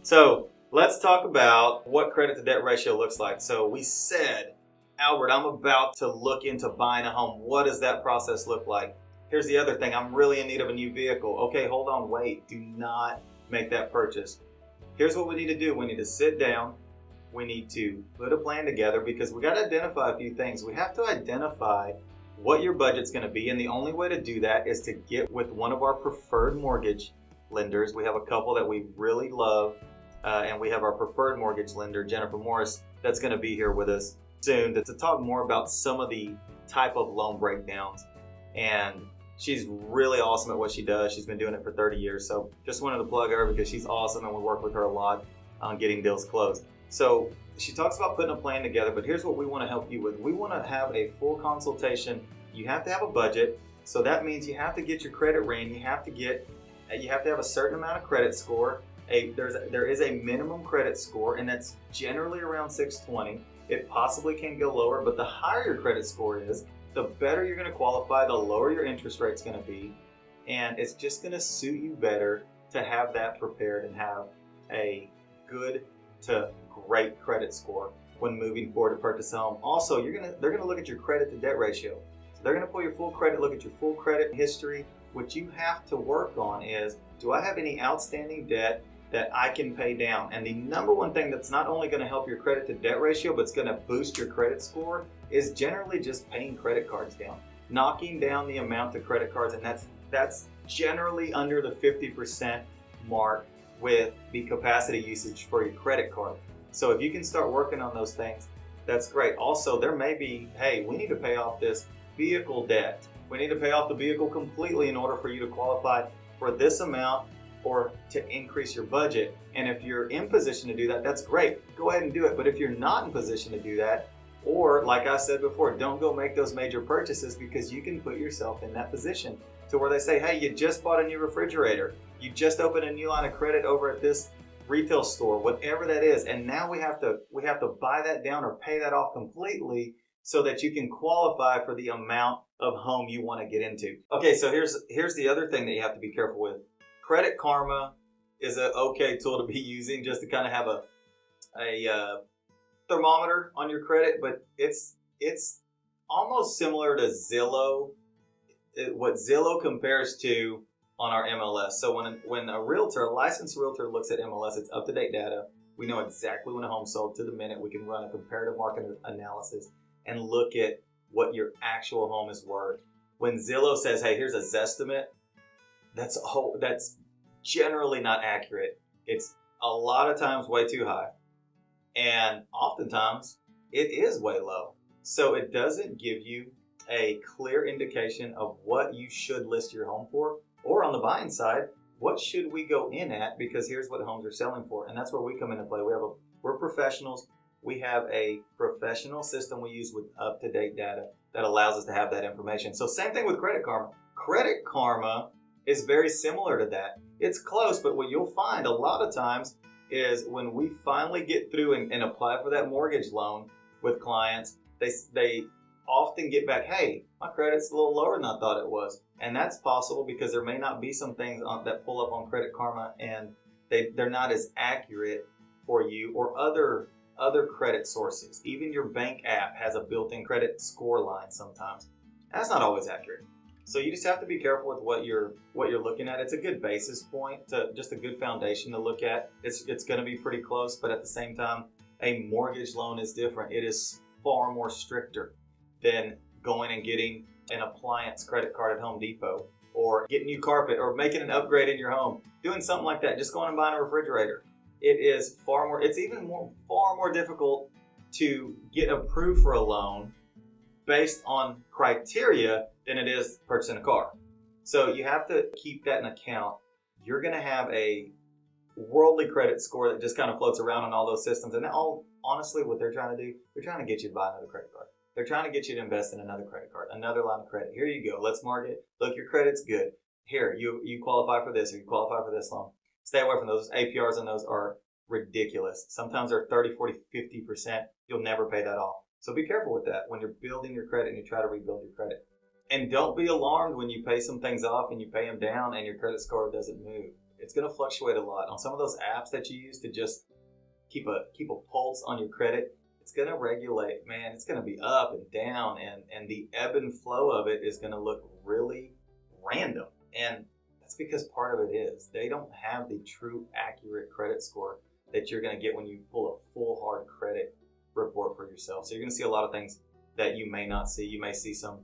So let's talk about what credit to debt ratio looks like. So we said, Albert, I'm about to look into buying a home. What does that process look like? Here's the other thing. I'm really in need of a new vehicle. Okay, hold on, wait. Do not make that purchase. Here's what we need to do. We need to sit down. We need to put a plan together because we got to identify a few things. We have to identify what your budget's going to be. And the only way to do that is to get with one of our preferred mortgage lenders. We have a couple that we really love. And we have our preferred mortgage lender, Jennifer Morris, that's going to be here with us soon to talk more about some of the type of loan breakdowns. And she's really awesome at what she does. She's been doing it for 30 years. So just wanted to plug her because she's awesome and we work with her a lot on getting deals closed. So she talks about putting a plan together, but here's what we want to help you with. We want to have a full consultation. You have to have a budget. So that means you have to get your credit ran. You have to have a certain amount of credit score. There is a minimum credit score, and that's generally around 620. It possibly can go lower, but the higher your credit score is, the better you're going to qualify, the lower your interest rate's going to be, and it's just going to suit you better to have that prepared and have a good to great credit score when moving forward to purchase a home. Also, they're going to look at your credit to debt ratio. So they're going to pull your full credit, look at your full credit history. What you have to work on is, do I have any outstanding debt that I can pay down? And the number one thing that's not only going to help your credit to debt ratio, but it's going to boost your credit score is generally just paying credit cards down, knocking down the amount of credit cards. And that's generally under the 50% mark with the capacity usage for your credit card. So if you can start working on those things, that's great. Also, there may be, hey, we need to pay off this vehicle debt. We need to pay off the vehicle completely in order for you to qualify for this amount or to increase your budget. And if you're in position to do that, that's great. Go ahead and do it. But if you're not in position to do that, or like I said before, don't go make those major purchases because you can put yourself in that position to where they say, hey, you just bought a new refrigerator. You just opened a new line of credit over at this retail store, whatever that is. And now we have to buy that down or pay that off completely so that you can qualify for the amount of home you want to get into. Okay, so here's the other thing that you have to be careful with. Credit Karma is an okay tool to be using just to kind of have a thermometer on your credit, but it's almost similar to Zillow. What Zillow compares to on our MLS. So when a licensed realtor looks at MLS, it's up-to-date data. We know exactly when a home sold to the minute. We can run a comparative market analysis and look at what your actual home is worth. When Zillow says, hey, here's a Zestimate, that's generally not accurate. It's a lot of times way too high. And oftentimes it is way low. So it doesn't give you a clear indication of what you should list your home for. Or on the buying side, what should we go in at? Because here's what homes are selling for. And that's where we come into play. We're professionals. We have a professional system we use with up-to-date data that allows us to have that information. So same thing with Credit Karma. Credit Karma is very similar to that. It's close, but what you'll find a lot of times is when we finally get through and apply for that mortgage loan with clients, they often get back, hey, my credit's a little lower than I thought it was. And that's possible because there may not be some things that pull up on Credit Karma and they're not as accurate for you, or other credit sources. Even your bank app has a built-in credit score line sometimes. That's not always accurate. So you just have to be careful with what you're looking at. It's a good basis point, just a good foundation to look at. It's going to be pretty close, but at the same time, a mortgage loan is different. It is far more stricter than going and getting an appliance credit card at Home Depot, or getting new carpet, or making an upgrade in your home. Doing something like that, just going and buying a refrigerator. It is far more difficult to get approved for a loan based on criteria than it is purchasing a car. So you have to keep that in account. You're going to have a worldly credit score that just kind of floats around on all those systems. And honestly, what they're trying to do, they're trying to get you to buy another credit card. They're trying to get you to invest in another credit card, another line of credit. Here you go. Let's mark it. Look, your credit's good. Here, you qualify for this, or you qualify for this loan. Stay away from those. APRs on those are ridiculous. Sometimes they're 30, 40, 50%. You'll never pay that off. So be careful with that when you're building your credit and you try to rebuild your credit. And don't be alarmed when you pay some things off and you pay them down and your credit score doesn't move. It's going to fluctuate a lot. On some of those apps that you use to just keep a pulse on your credit, it's going to regulate, man. It's going to be up and down, and the ebb and flow of it is going to look really random. And that's because part of it is they don't have the true accurate credit score that you're going to get when you pull a full hard credit report for yourself. So you're going to see a lot of things that you may not see. You may see some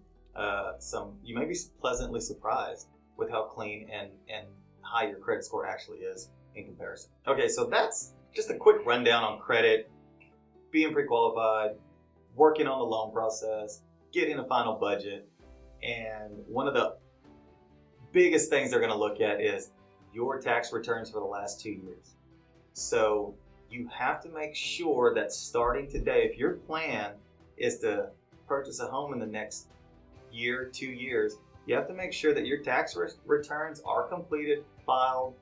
you may be pleasantly surprised with how clean and high your credit score actually is in comparison. Okay, so that's just a quick rundown on credit, being pre-qualified, working on the loan process, getting a final budget, and one of the biggest things they're going to look at is your tax returns for the last 2 years. So you have to make sure that starting today, if your plan is to purchase a home in the next year, 2 years, you have to make sure that your tax returns are completed, filed,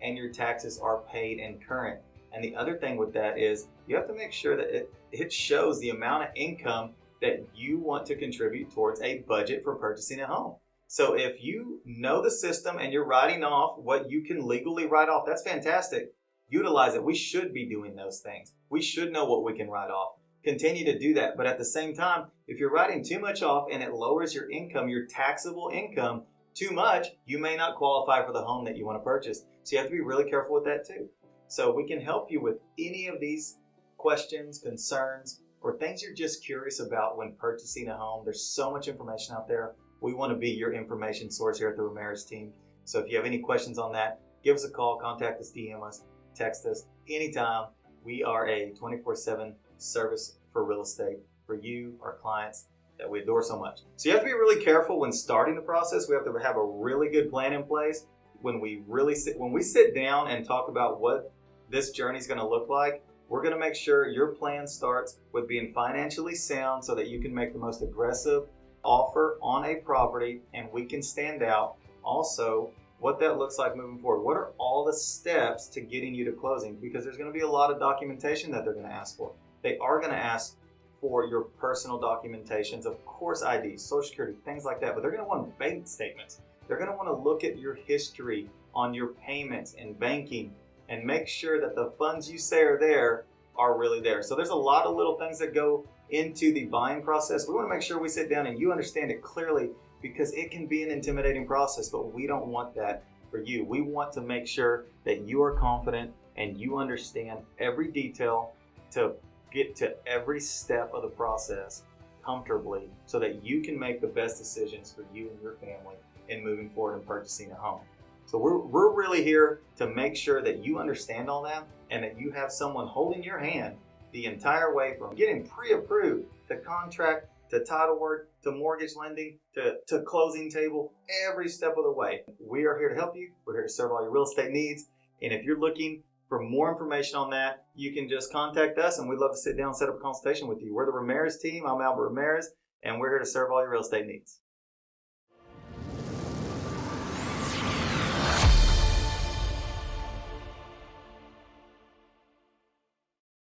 and your taxes are paid and current. And the other thing with that is you have to make sure that it shows the amount of income that you want to contribute towards a budget for purchasing a home. So if you know the system and you're writing off what you can legally write off, that's fantastic. Utilize it. We should be doing those things. We should know what we can write off. Continue to do that. But at the same time, if you're writing too much off and it lowers your income, your taxable income, too much, you may not qualify for the home that you want to purchase. So you have to be really careful with that too. So we can help you with any of these questions, concerns, or things you're just curious about when purchasing a home. There's so much information out there. We want to be your information source here at the Ramirez team. So if you have any questions on that, give us a call, contact us, DM us, text us anytime. We are a 24/7 service for real estate for you, our clients that we adore so much. So you have to be really careful when starting the process. We have to have a really good plan in place. When we sit down and talk about what this journey is going to look like, we're going to make sure your plan starts with being financially sound so that you can make the most aggressive offer on a property and we can stand out. Also, what that looks like moving forward. What are all the steps to getting you to closing? Because there's going to be a lot of documentation that they're going to ask for. They are going to ask for your personal documentations, of course, IDs, Social Security, things like that, but they're going to want bank statements. They're going to want to look at your history on your payments and banking and make sure that the funds you say are there are really there. So there's a lot of little things that go into the buying process. We want to make sure we sit down and you understand it clearly, because it can be an intimidating process, but we don't want that for you. We want to make sure that you are confident and you understand every detail to get to every step of the process comfortably so that you can make the best decisions for you and your family in moving forward and purchasing a home. So we're really here to make sure that you understand all that and that you have someone holding your hand the entire way from getting pre-approved to contract to title work to mortgage lending to closing table, every step of the way. We are here to help you. We're here to serve all your real estate needs. And if you're looking for more information on that, you can just contact us and we'd love to sit down and set up a consultation with you. We're the Ramirez team. I'm Albert Ramirez, and we're here to serve all your real estate needs.